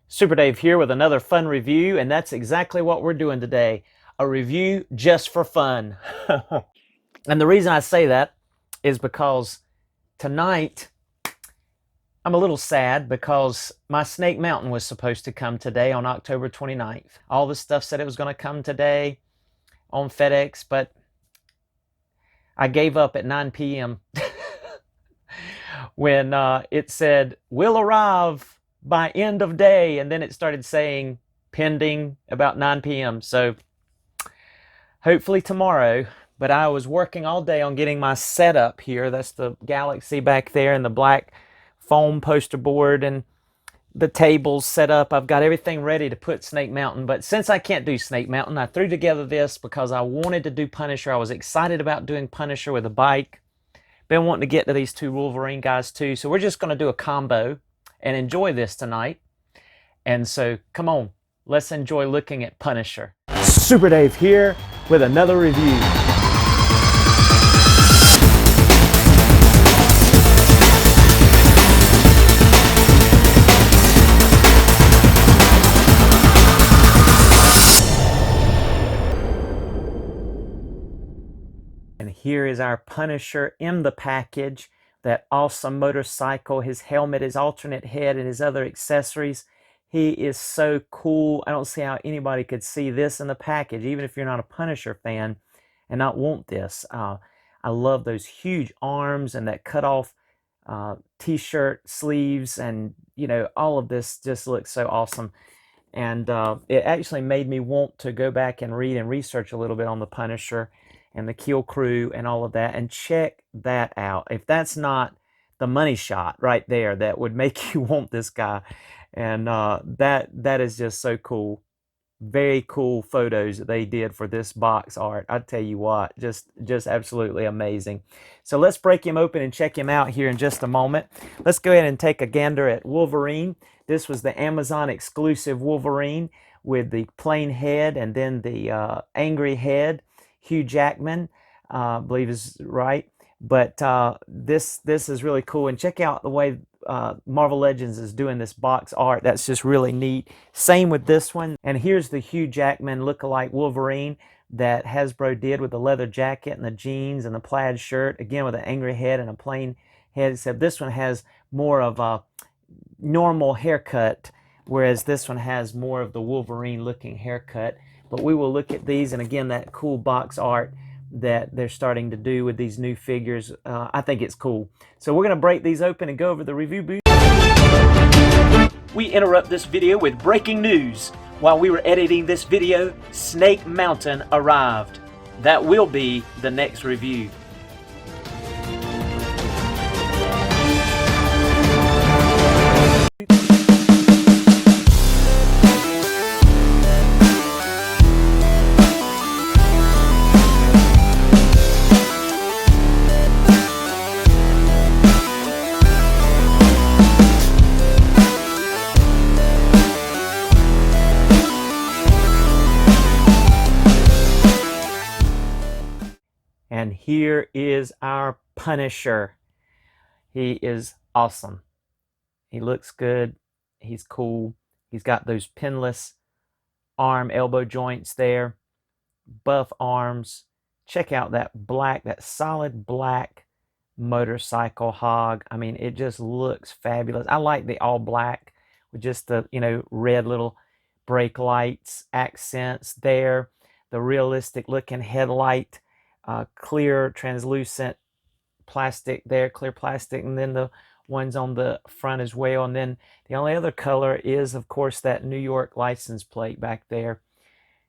Super Dave here with another fun review, and that's exactly what we're doing today. A review just for fun. And the reason I say that is because tonight I'm a little sad because my Snake Mountain was supposed to come today on October 29th. All the stuff said it was going to come today on FedEx, but I gave up at 9 p.m. when it said, "Will arrive by end of day," and then it started saying pending about 9 p.m. So hopefully tomorrow. But I was working all day on getting my setup here. That's the Galaxy back there and the black foam poster board and the tables set up. I've got everything ready to put Snake Mountain. But since I can't do Snake Mountain, I threw together this because I wanted to do Punisher. I was excited about doing Punisher with a bike. Been wanting to get to these two Wolverine guys too. So we're just going to do a combo and enjoy this tonight. And so come on, let's enjoy looking at Punisher. Super Dave here with another review. And here is our Punisher in the package. That awesome motorcycle, his helmet, his alternate head, and his other accessories. He is so cool. I don't see how anybody could see this in the package, even if you're not a Punisher fan, and not want this. I love those huge arms and that cut off t-shirt sleeves, and you know, all of this just looks so awesome. And it actually made me want to go back and read and research a little bit on the Punisher and the Kill Crew and all of that, and check that out. If that's not the money shot right there that would make you want this guy, and that is just so cool. Very cool photos that they did for this box art. I tell you what, just absolutely amazing. So let's break him open and check him out here in just a moment. Let's go ahead and take a gander at Wolverine. This was the Amazon exclusive Wolverine with the plain head and then the angry head. Hugh Jackman, I believe is right. But this is really cool. And check out the way Marvel Legends is doing this box art. That's just really neat. Same with this one. And here's the Hugh Jackman look-alike Wolverine that Hasbro did with the leather jacket and the jeans and the plaid shirt. Again, with an angry head and a plain head, except this one has more of a normal haircut, whereas this one has more of the Wolverine-looking haircut. But we will look at these, and again, that cool box art that they're starting to do with these new figures. I think it's cool. So we're going to break these open and go over the review booth. We interrupt this video with breaking news. While we were editing this video, Snake Mountain arrived. That will be the next review. And here is our Punisher. He is awesome. He looks good. He's cool. He's got those pinless arm elbow joints there. Buff arms. Check out that black, that solid black motorcycle hog. I mean, it just looks fabulous. I like the all black with just the, you know, red little brake lights, accents there. The realistic looking headlight. Clear translucent plastic there, clear plastic, and then the ones on the front as well. And then the only other color is, of course, that New York license plate back there.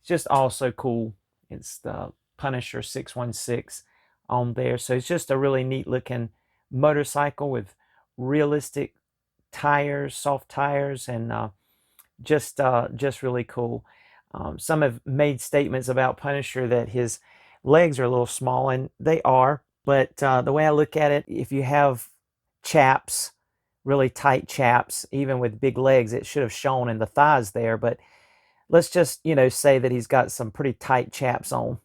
It's just all so cool. It's the Punisher 616 on there. So it's just a really neat looking motorcycle with realistic tires, soft tires, and just really cool. Some have made statements about Punisher that his legs are a little small, and they are, but the way I look at it, if you have chaps, really tight chaps, even with big legs, it should have shown in the thighs there. But let's just, you know, say that he's got some pretty tight chaps on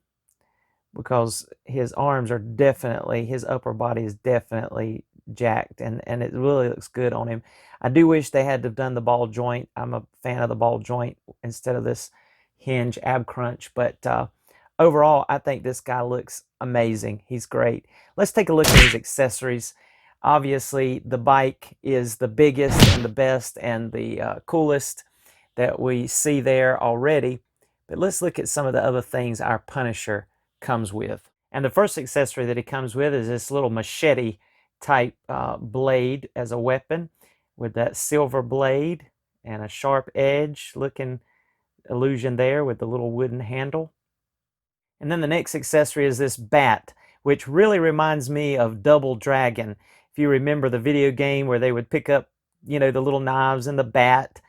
because his arms are definitely, his upper body is definitely jacked, and it really looks good on him. I do wish they had to have done the ball joint. I'm a fan of the ball joint instead of this hinge ab crunch, but overall, I think this guy looks amazing. He's great. Let's take a look at his accessories. Obviously, the bike is the biggest and the best and the coolest that we see there already. But let's look at some of the other things our Punisher comes with. And the first accessory that he comes with is this little machete type blade as a weapon with that silver blade and a sharp edge looking illusion there with the little wooden handle. And then the next accessory is this bat, which really reminds me of Double Dragon. If you remember the video game where they would pick up, you know, the little knives and the bat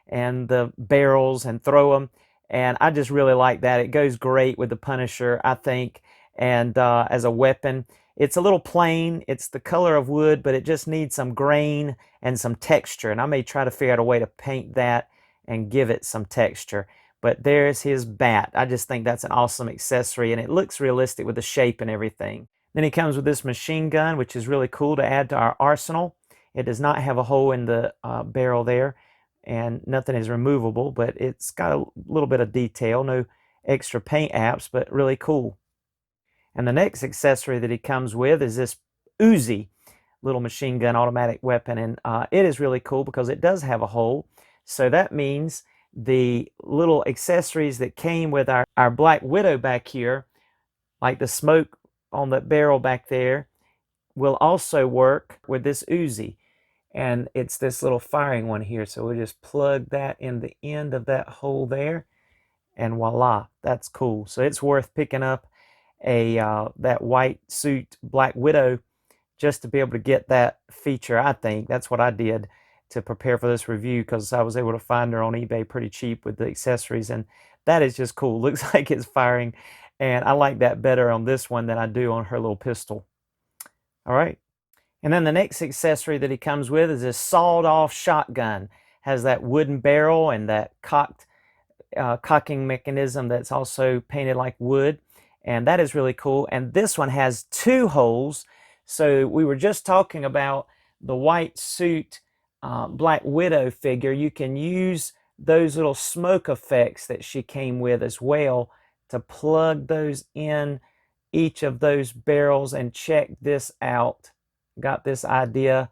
and the barrels and throw them. And I just really like that. It goes great with the Punisher, I think, and as a weapon. It's a little plain. It's the color of wood, but it just needs some grain and some texture. And I may try to figure out a way to paint that and give it some texture. But there's his bat. I just think that's an awesome accessory, and it looks realistic with the shape and everything. Then he comes with this machine gun, which is really cool to add to our arsenal. It does not have a hole in the barrel there, and nothing is removable, but it's got a little bit of detail. No extra paint apps, but really cool. And the next accessory that he comes with is this Uzi little machine gun automatic weapon, and it is really cool because it does have a hole. So that means the little accessories that came with our Black Widow back here, like the smoke on the barrel back there, will also work with this Uzi. And it's this little firing one here. So we'll just plug that in the end of that hole there, and voila, that's cool. So it's worth picking up a that white suit Black Widow just to be able to get that feature. I think that's what I did to prepare for this review, because I was able to find her on eBay pretty cheap with the accessories, and that is just cool. Looks like it's firing, and I like that better on this one than I do on her little pistol. All right. And then the next accessory that he comes with is this sawed-off shotgun. Has that wooden barrel and that cocking mechanism that's also painted like wood, and that is really cool. And this one has two holes. So we were just talking about the white suit Black Widow figure. You can use those little smoke effects that she came with as well to plug those in each of those barrels. And check this out. Got this idea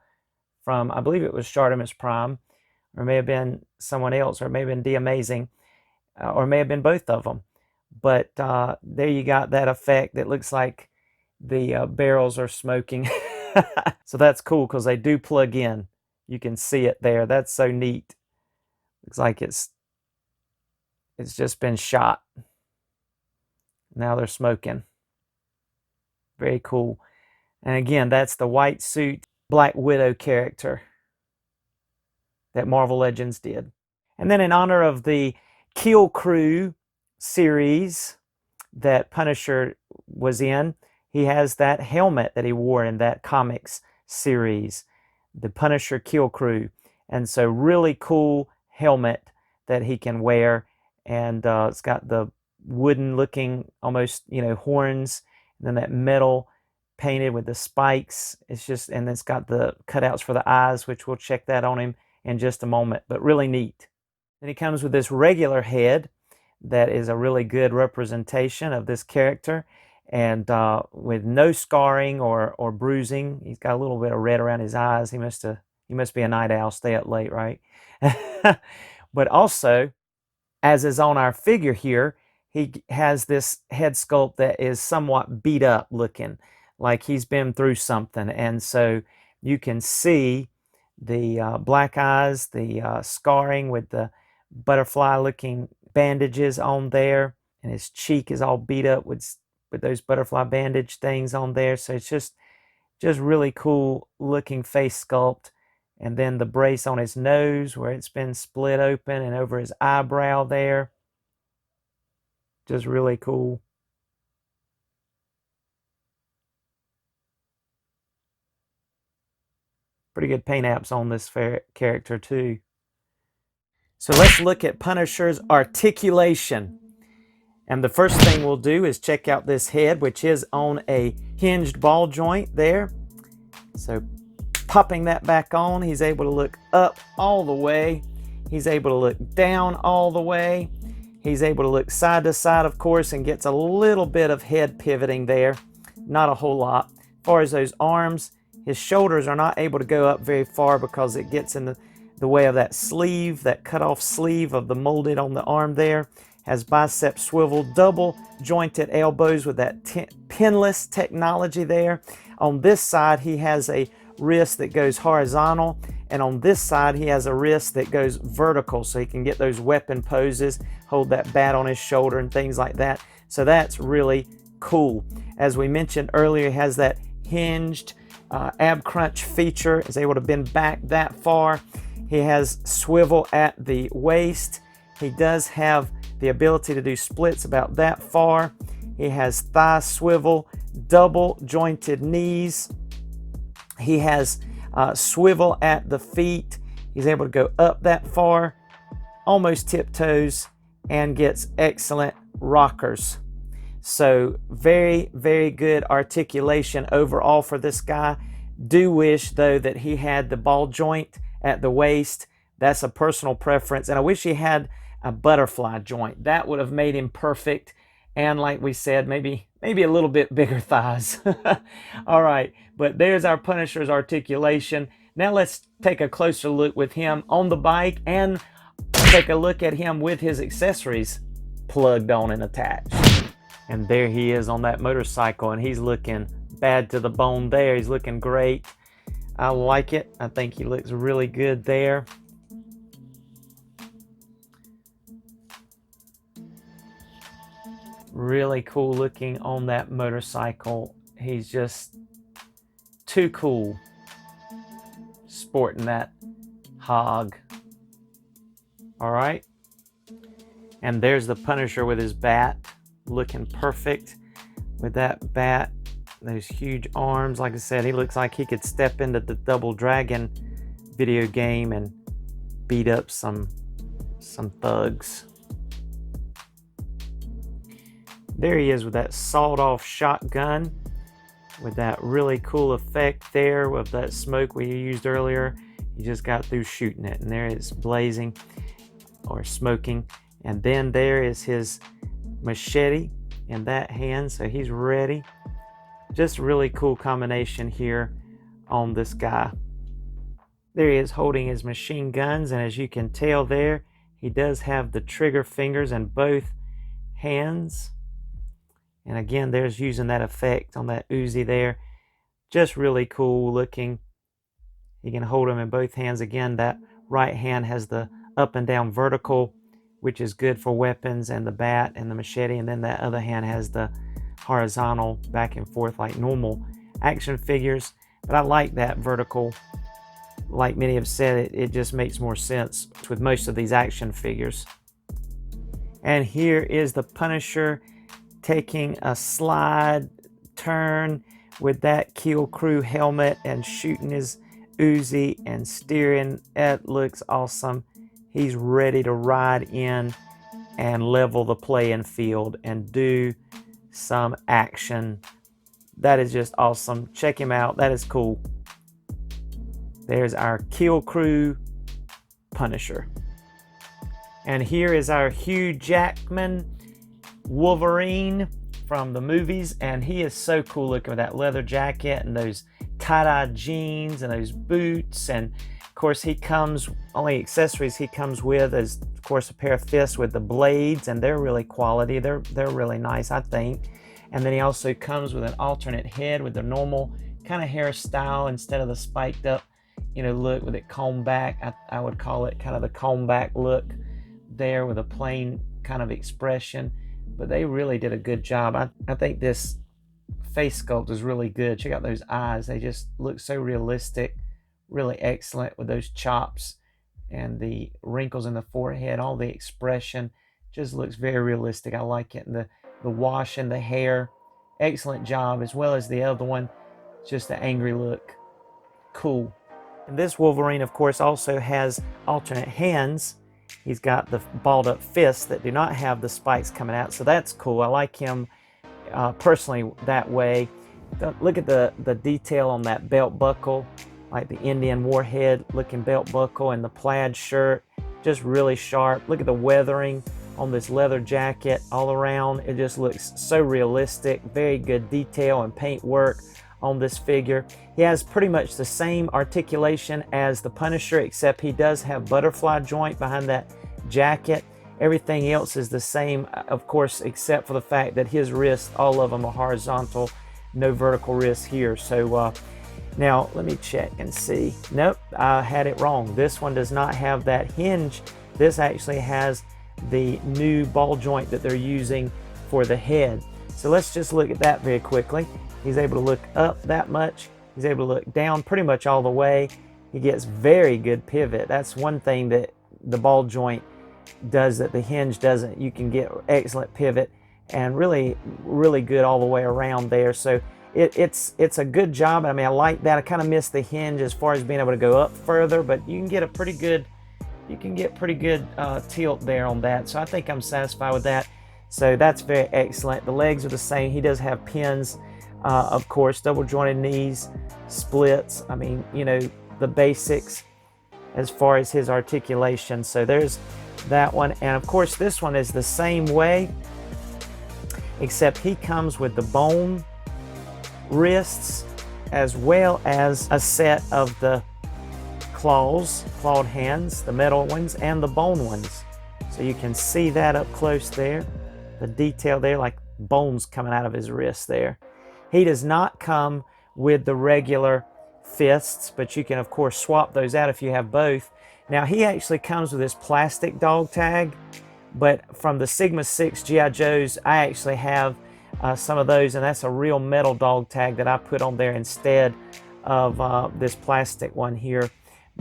from, I believe it was Shartimus Prime, or it may have been someone else, or it may have been D Amazing, or it may have been both of them. But there you got that effect that looks like the barrels are smoking. So that's cool because they do plug in. You can see it there. That's so neat. Looks like it's just been shot. Now they're smoking. Very cool. And again, that's the white suit Black Widow character that Marvel Legends did. And then in honor of the Kill Crew series that Punisher was in, he has that helmet that he wore in that comics series, the Punisher Kill Crew. And so really cool helmet that he can wear. And it's got the wooden looking almost, you know, horns, and then that metal painted with the spikes. It's just, and it's got the cutouts for the eyes, which we'll check that on him in just a moment, but really neat. Then he comes with this regular head that is a really good representation of this character, and with no scarring or bruising. He's got a little bit of red around his eyes. He must be a night owl, stay up late, right? But also, as is on our figure here, he has this head sculpt that is somewhat beat up looking, like he's been through something. And so you can see the black eyes, the scarring with the butterfly looking bandages on there, and his cheek is all beat up with those butterfly bandage things on there. So it's just really cool looking face sculpt. And then the brace on his nose where it's been split open, and over his eyebrow there. Just really cool. Pretty good paint apps on this character too. So let's look at Punisher's articulation. And the first thing we'll do is check out this head, which is on a hinged ball joint there. So popping that back on, he's able to look up all the way. He's able to look down all the way. He's able to look side to side, of course, and gets a little bit of head pivoting there. Not a whole lot. As far as those arms, his shoulders are not able to go up very far because it gets in the way of that sleeve, that cut off sleeve of the molded on the arm there. Has bicep swivel, double jointed elbows with that pinless technology there. On this side, he has a wrist that goes horizontal, and on this side he has a wrist that goes vertical, so he can get those weapon poses, hold that bat on his shoulder and things like that. So that's really cool. As we mentioned earlier, he has that hinged ab crunch feature, is able to bend back that far. He has swivel at the waist. He does have the ability to do splits about that far. He has thigh swivel, double jointed knees. He has swivel at the feet. He's able to go up that far, almost tiptoes, and gets excellent rockers. So very, very good articulation overall for this guy. Do wish, though, that he had the ball joint at the waist. That's a personal preference. And I wish he had a butterfly joint. That would have made him perfect. And like we said, maybe a little bit bigger thighs. All right, but there's our Punisher's articulation. Now let's take a closer look with him on the bike and take a look at him with his accessories plugged on and attached. And there he is on that motorcycle, and he's looking bad to the bone there. He's looking great. I like it. I think he looks really good there. Really cool looking on that motorcycle. He's just too cool sporting that hog. All right. And there's the Punisher with his bat, looking perfect with that bat. Those huge arms. Like I said, he looks like he could step into the Double Dragon video game and beat up some thugs. There he is with that sawed-off shotgun with that really cool effect there with that smoke we used earlier. He just got through shooting it, and there it's blazing or smoking. And then there is his machete in that hand, so he's ready. Just a really cool combination here on this guy. There he is holding his machine guns, and as you can tell there, he does have the trigger fingers in both hands. And again, there's using that effect on that Uzi there. Just really cool looking. You can hold them in both hands. Again, that right hand has the up and down vertical, which is good for weapons and the bat and the machete. And then that other hand has the horizontal back and forth like normal action figures. But I like that vertical. Like many have said, it just makes more sense with most of these action figures. And here is the Punisher taking a slide turn with that Kill Crew helmet and shooting his Uzi and steering. It looks awesome. He's ready to ride in and level the playing field and do some action. That is just awesome. Check him out. That is cool. There's our Kill Crew Punisher. And here is our Hugh Jackman Wolverine from the movies, and he is so cool looking with that leather jacket and those tie-dye jeans and those boots. And of course, he comes, only accessories he comes with is of course a pair of fists with the blades, and they're really quality. They're really nice, I think. And then he also comes with an alternate head with the normal kind of hairstyle instead of the spiked up, look with it combed back. I would call it kind of the combed back look there with a plain kind of expression. But they really did a good job. I think this face sculpt is really good. Check out those eyes. They just look so realistic. Really excellent with those chops and the wrinkles in the forehead. All the expression just looks very realistic. I like it. And the wash in the hair. Excellent job. As well as the other one. Just the angry look. Cool. And this Wolverine, of course, also has alternate hands. He's got the balled up fists that do not have the spikes coming out, so that's cool. I like him personally that way. Look at the detail on that belt buckle, like the Indian warhead looking belt buckle, and the plaid shirt, just really sharp. Look at the weathering on this leather jacket all around. It just looks so realistic. Very good detail and paint work on this figure. He has pretty much the same articulation as the Punisher, except he does have butterfly joint behind that jacket. Everything else is the same, of course, except for the fact that his wrists, all of them are horizontal, no vertical wrists here. So now let me check and see. Nope, I had it wrong. This one does not have that hinge. This actually has the new ball joint that they're using for the head. So let's just look at that very quickly. He's able to look up that much. He's able to look down pretty much all the way. He gets very good pivot. That's one thing that the ball joint does that the hinge doesn't. You can get excellent pivot and really, really good all the way around there. So it's a good job. I mean, I like that. I kind of miss the hinge as far as being able to go up further, but you can get a pretty good, tilt there on that. So I think I'm satisfied with that. So that's very excellent. The legs are the same. He does have pins, of course, double jointed knees, splits. I mean, you know, the basics as far as his articulation. So there's that one. And of course, this one is the same way, except he comes with the bone wrists as well as a set of the clawed hands, the metal ones and the bone ones. So you can see that up close there, the detail there, like bones coming out of his wrists there. He does not come with the regular fists, but you can of course swap those out if you have both. Now he actually comes with this plastic dog tag, but from the Sigma 6 G.I. Joes, I actually have some of those, and that's a real metal dog tag that I put on there instead of this plastic one here.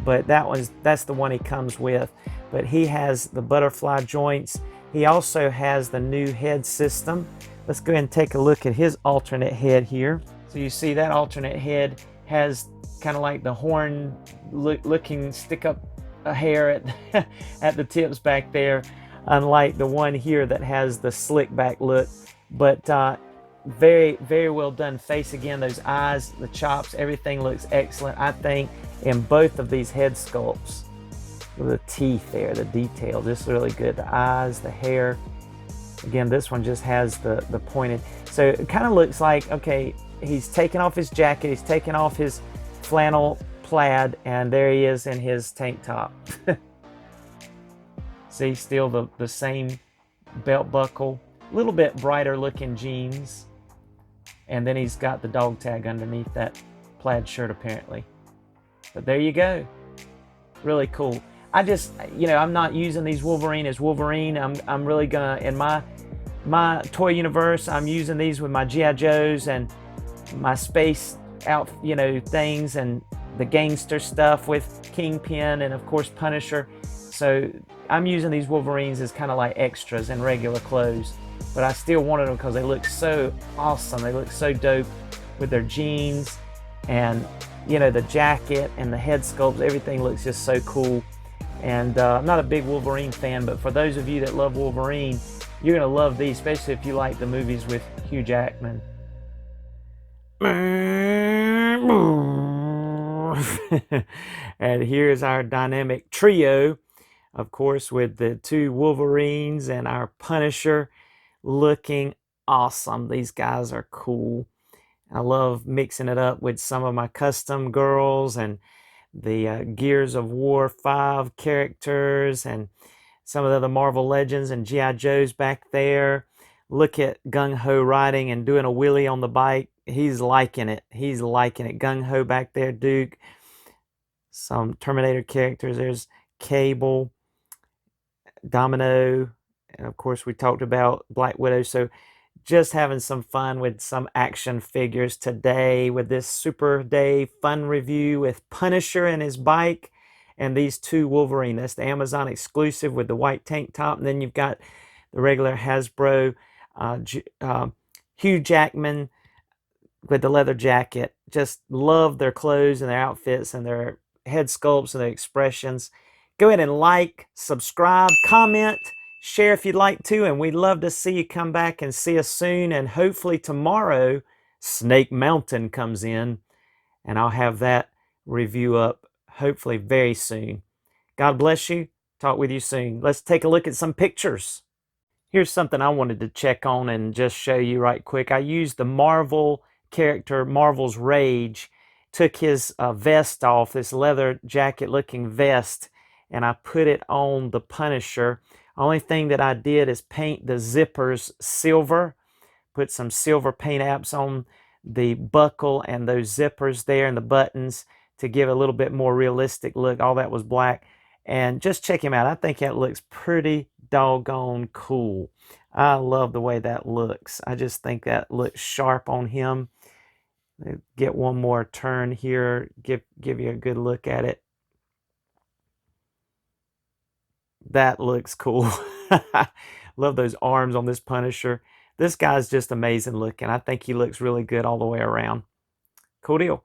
But that's the one he comes with. But he has the butterfly joints. He also has the new head system. Let's go ahead and take a look at his alternate head here. So you see that alternate head has kind of like the horn looking stick up a hair at the tips back there, unlike the one here that has the slick back look. But very, very well done face. Again, those eyes, the chops, everything looks excellent, I think, in both of these head sculpts. The teeth there, the detail, just really good. The eyes, the hair. Again, this one just has the pointed. So it kind of looks like, okay, he's taken off his jacket, he's taken off his flannel plaid, and there he is in his tank top. See, still the same belt buckle, a little bit brighter looking jeans, and then he's got the dog tag underneath that plaid shirt apparently. But there you go, really cool. I just, you know, I'm not using these Wolverine as Wolverine. I'm really gonna, in my toy universe, I'm using these with my G.I. Joes and my space out, you know, things, and the gangster stuff with Kingpin and of course Punisher. So I'm using these Wolverines as kind of like extras in regular clothes, but I still wanted them because they look so awesome. They look so dope with their jeans and, you know, the jacket and the head sculpts. Everything looks just so cool. And I'm not a big Wolverine fan, but for those of you that love Wolverine, you're going to love these, especially if you like the movies with Hugh Jackman. And here's our dynamic trio, of course, with the two Wolverines and our Punisher looking awesome. These guys are cool. I love mixing it up with some of my custom girls and the Gears of War 5 characters and some of the other Marvel Legends and G.I. Joes back there. Look at Gung Ho riding and doing a wheelie on the bike. He's liking it. He's liking it. Gung Ho back there, Duke. Some Terminator characters. There's Cable, Domino, and of course we talked about Black Widow. So just having some fun with some action figures today with this Super Day fun review with Punisher and his bike and these two Wolverine. That's the Amazon exclusive with the white tank top. And then you've got the regular Hasbro Hugh Jackman with the leather jacket. Just love their clothes and their outfits and their head sculpts and their expressions. Go ahead and like, subscribe, comment, share if you'd like to, and we'd love to see you come back and see us soon. And hopefully tomorrow, Snake Mountain comes in, and I'll have that review up hopefully very soon. God bless you. Talk with you soon. Let's take a look at some pictures. Here's something I wanted to check on and just show you right quick. I used the Marvel character, Marvel's Rage, took his vest off, this leather jacket looking vest, and I put it on the Punisher. Only thing that I did is paint the zippers silver, put some silver paint apps on the buckle and those zippers there and the buttons to give a little bit more realistic look. All that was black. And just check him out. I think that looks pretty doggone cool. I love the way that looks. I just think that looks sharp on him. Get one more turn here. Give you a good look at it. That looks cool. Love those arms on this Punisher. This guy's just amazing looking. I think he looks really good all the way around. Cool deal.